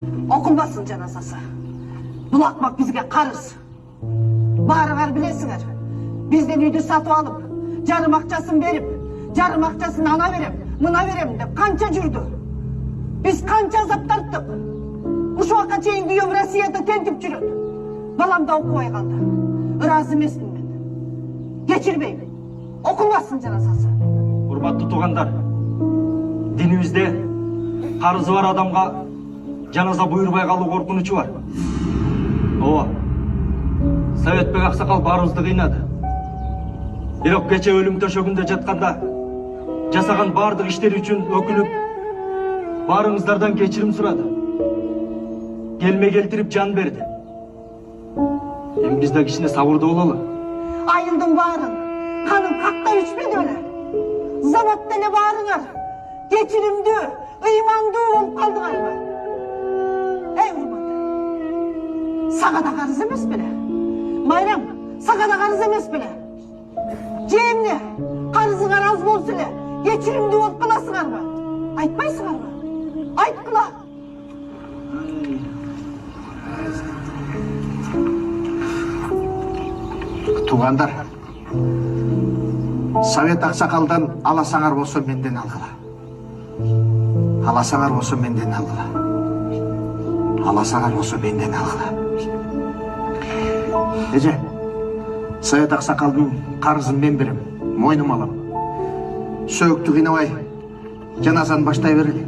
Okunmasın janazası. Bulakmak bizge karız. Barıgar bilesinger. Bizden üydü satıp alıp, jarım akçaсын berip, jarım akçaсын ana verem, mına verem dep kança жүрдü. Biz kança azap tarttık. Uşu vaka çeyin düyüm Rossiyada tentip жүрөт. Balam da okubay kaldı. Irazı emesmин men. Geçirmeyim. Okunmasın janazası. Урматтуу туугандар, динибизде карызы бар адамга жаназа буйрубай калуу коркунучу бар. Ооба. Советбек аксакал баарыбызды кыйнады. Бирок кече өлүм төшөгүндө жатканда жасаган баардык иштери үчүн өкүнүп, баарыңыздардан кечирим сурады. Келме келтирип жан берди. Эми биз да кичине сабырдуу бололу. Ayıldım bağırın. Kanım kakta üçmedi öyle. Zavat dene bağırınar. Geçirimdi, ıymandı olup kaldılar mı? Ey urmadı. Sağa da karız emes bile. Mayram, sağa da karız emes bile. Cemne, karızınar az bolsun ile. Geçirimdi olup kalasınar mı? Aytmaysınar mı? Ayt kıla. Туғандар, Совет ақсақалдан аласаңар болса менден алғыла. Аласаңар болса менден алғыла. Аласаңар болса менден алғыла. Эже, Совет ақсақалдың қарызын мен берем, мойным алам. Сөйікті қинабай, жаназаны баштай берелі.